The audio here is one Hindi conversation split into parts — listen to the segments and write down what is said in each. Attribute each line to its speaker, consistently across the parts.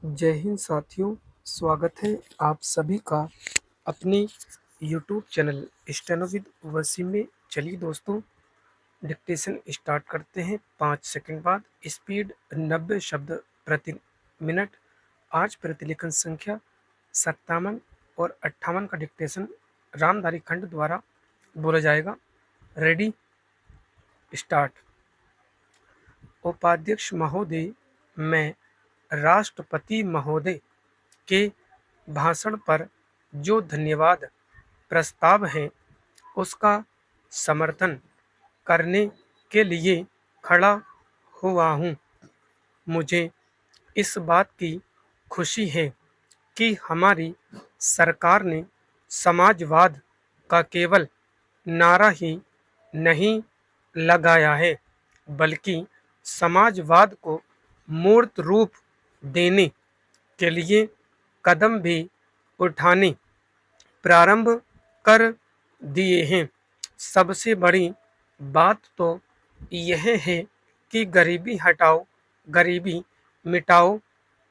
Speaker 1: जय हिंद साथियों, स्वागत है आप सभी का अपने YouTube channel steno with Wasim में। चलिए दोस्तों, डिक्टेशन स्टार्ट करते हैं। 5 सेकंड बाद। स्पीड 90 शब्द प्रति मिनट। आज प्रतिलेखन संख्या 57 और 58 का डिक्टेशन रामधारी खंड द्वारा बोला जाएगा। Ready, start. उपाध्यक्ष महोदय, मैं राष्ट्रपति महोदय के भाषण पर जो धन्यवाद प्रस्ताव है उसका समर्थन करने के लिए खड़ा हुआ हूँ। मुझे इस बात की खुशी है कि हमारी सरकार ने समाजवाद का केवल नारा ही नहीं लगाया है, बल्कि समाजवाद को मूर्त रूप देने के लिए कदम भी उठाने प्रारंभ कर दिए हैं। सबसे बड़ी बात तो यह है कि गरीबी हटाओ, गरीबी मिटाओ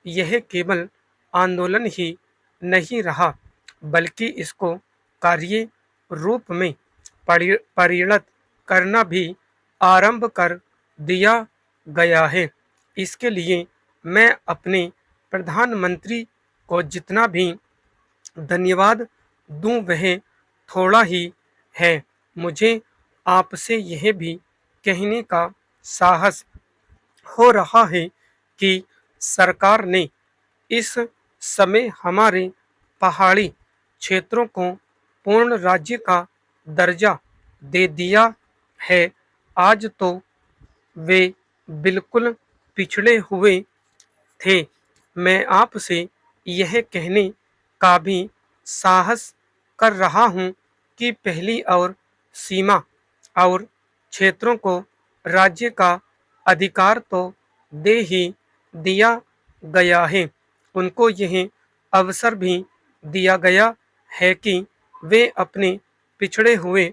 Speaker 1: यह केवल आंदोलन ही नहीं रहा, बल्कि इसको कार्य रूप में परिणत करना भी आरंभ कर दिया गया है। इसके लिए मैं अपने प्रधानमंत्री को जितना भी धन्यवाद दूं वह थोड़ा ही है। मुझे आपसे यह भी कहने का साहस हो रहा है कि सरकार ने इस समय हमारे पहाड़ी क्षेत्रों को पूर्ण राज्य का दर्जा दे दिया है। आज तो वे बिल्कुल पिछड़े हुए थे। मैं आपसे यह कहने का भी साहस कर रहा हूँ कि पहली और सीमा और क्षेत्रों को राज्य का अधिकार तो दे ही दिया गया है, उनको यह अवसर भी दिया गया है कि वे अपने पिछड़े हुए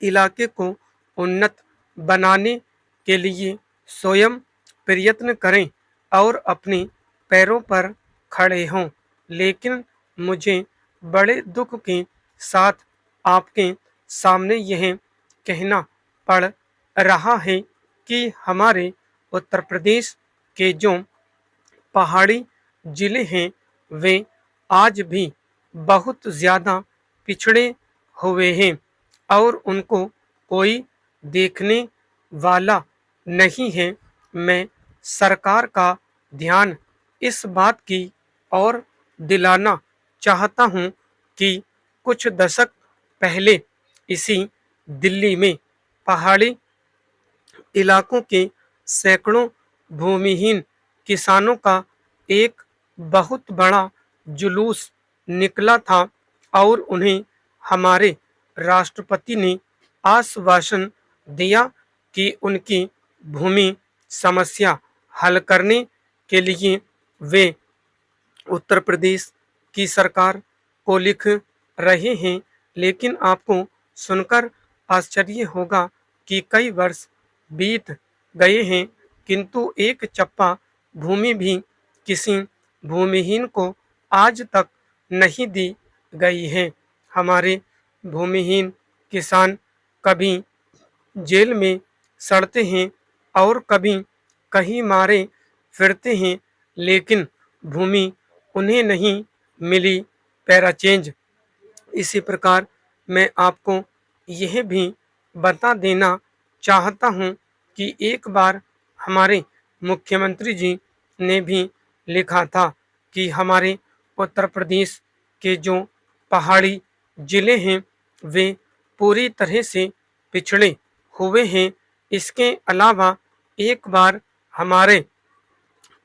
Speaker 1: इलाके को उन्नत बनाने के लिए स्वयं प्रयत्न करें और अपने पैरों पर खड़े हों। लेकिन मुझे बड़े दुख के साथ आपके सामने यह कहना पड़ रहा है कि हमारे उत्तर प्रदेश के जो पहाड़ी जिले हैं वे आज भी बहुत ज़्यादा पिछड़े हुए हैं और उनको कोई देखने वाला नहीं है। मैं सरकार का ध्यान इस बात की ओर दिलाना चाहता हूं कि कुछ दशक पहले इसी दिल्ली में पहाड़ी इलाकों के सैकड़ों भूमिहीन किसानों का एक बहुत बड़ा जुलूस निकला था और उन्हें हमारे राष्ट्रपति ने आश्वासन दिया कि उनकी भूमि समस्या हल करने के लिए वे उत्तर प्रदेश की सरकार को लिख रहे हैं। लेकिन आपको सुनकर आश्चर्य होगा कि कई वर्ष बीत गए हैं, किंतु एक चप्पा भूमि भी किसी भूमिहीन को आज तक नहीं दी गई है। हमारे भूमिहीन किसान कभी जेल में सड़ते हैं और कभी कहीं मारे फिरते हैं, लेकिन भूमि उन्हें नहीं मिली। Para change. इसी प्रकार मैं आपको यह भी बता देना चाहता हूं कि एक बार हमारे मुख्यमंत्री जी ने भी लिखा था कि हमारे उत्तर प्रदेश के जो पहाड़ी जिले हैं वे पूरी तरह से पिछड़े हुए हैं। इसके अलावा एक बार हमारे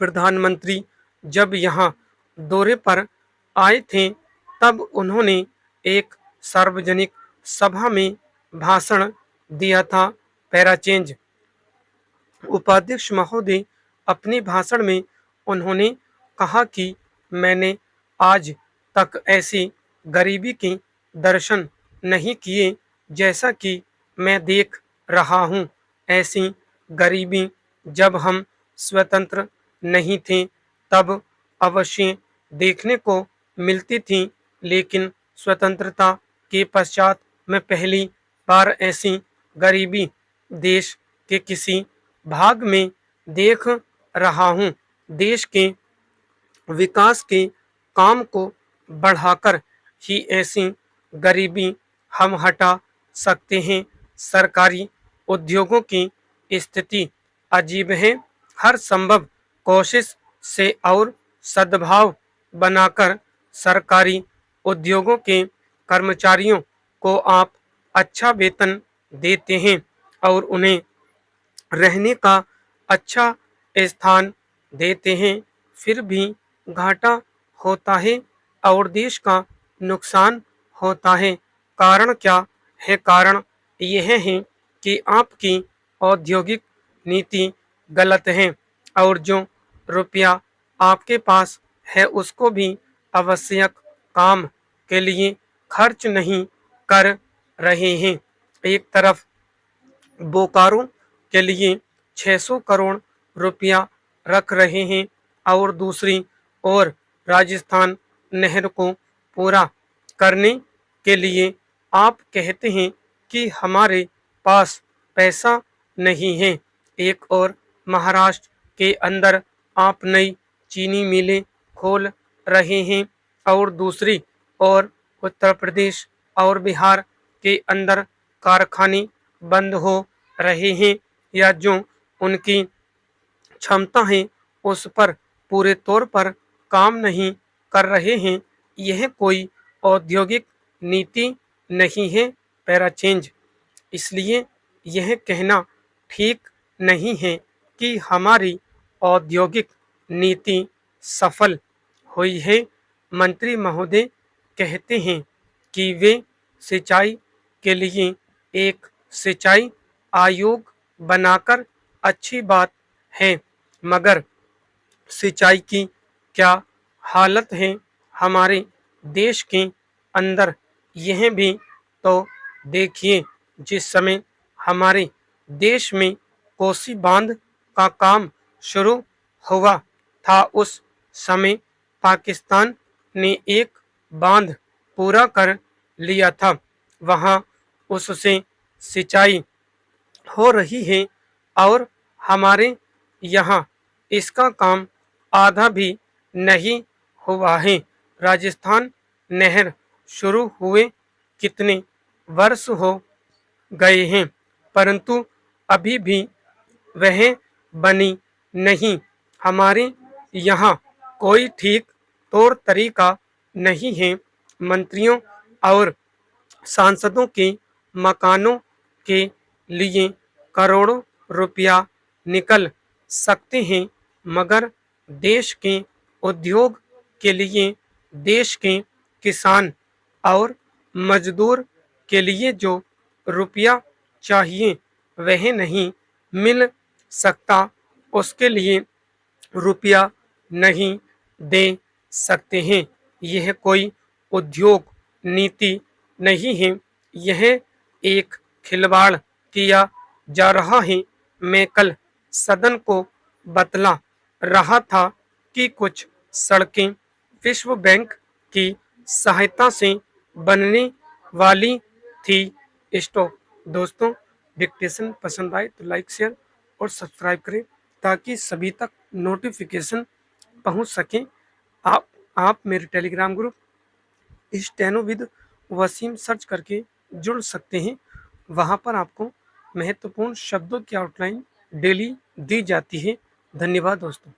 Speaker 1: प्रधानमंत्री जब यहाँ दौरे पर आए थे तब उन्होंने एक सार्वजनिक सभा में भाषण दिया था। Para change. उपाध्यक्ष महोदय, अपने भाषण में उन्होंने कहा कि मैंने आज तक ऐसी गरीबी के दर्शन नहीं किए जैसा कि मैं देख रहा हूँ। ऐसी गरीबी जब हम स्वतंत्र नहीं थे तब अवश्य देखने को मिलती थीं, लेकिन स्वतंत्रता के पश्चात मैं पहली बार ऐसी गरीबी देश के किसी भाग में देख रहा हूँ। देश के विकास के काम को बढ़ाकर ही ऐसी गरीबी हम हटा सकते हैं। सरकारी उद्योगों की स्थिति अजीब है। हर संभव कोशिश से और सद्भाव बनाकर सरकारी उद्योगों के कर्मचारियों को आप अच्छा वेतन देते हैं और उन्हें रहने का अच्छा स्थान देते हैं, फिर भी घाटा होता है और देश का नुकसान होता है। कारण क्या है? कारण यह है कि आपकी औद्योगिक नीति गलत है और जो रुपया आपके पास है उसको भी आवश्यक काम के लिए खर्च नहीं कर रहे हैं। एक तरफ बोकारो के लिए 600 करोड़ रुपया रख रहे हैं और दूसरी ओर राजस्थान नहर को पूरा करने के लिए आप कहते हैं कि हमारे पास पैसा नहीं है। एक और महाराष्ट्र के अंदर आप नई चीनी मिलें खोल रहे हैं और दूसरी ओर उत्तर प्रदेश और बिहार के अंदर कारखाने बंद हो रहे हैं या जो उनकी क्षमता है उस पर पूरे तौर पर काम नहीं कर रहे हैं। यह कोई औद्योगिक नीति नहीं है। पैराचेंज। इसलिए यह कहना ठीक नहीं है कि हमारी औद्योगिक नीति सफल हुई है। मंत्री महोदय कहते हैं कि वे सिंचाई के लिए एक सिंचाई आयोग बनाकर अच्छी बात है, मगर सिंचाई की क्या हालत है हमारे देश के अंदर, यह भी तो देखिए। जिस समय हमारे देश में कोसी बांध का काम शुरू हुआ था उस समय पाकिस्तान ने एक बांध पूरा कर लिया था। वहां उससे सिंचाई हो रही है और हमारे यहाँ इसका काम आधा भी नहीं हुआ है। राजस्थान नहर शुरू हुए कितने वर्ष हो गए हैं, परंतु अभी भी वह बनी नहीं। हमारे यहाँ कोई ठीक तौर तरीका नहीं है। मंत्रियों और सांसदों के मकानों के लिए करोड़ों रुपया निकल सकते हैं, मगर देश के उद्योग के लिए, देश के किसान और मजदूर के लिए जो रुपया चाहिए वह नहीं मिल सकता। उसके लिए रुपया नहीं दे सकते हैं। यह कोई उद्योग नीति नहीं है, यह एक खिलवाड़ किया जा रहा है। मैं कल सदन को बतला रहा था कि कुछ सड़कें विश्व बैंक की सहायता से बनने वाली थी। स्टॉप। दोस्तों, डिक्टेशन पसंद आए तो लाइक शेयर और सब्सक्राइब करें ताकि सभी तक नोटिफिकेशन पहुंच सके। आप मेरे Telegram group steno with Wasim search करके जुड़ सकते हैं। वहां पर आपको महत्वपूर्ण शब्दों की आउटलाइन डेली दी जाती है। धन्यवाद दोस्तों।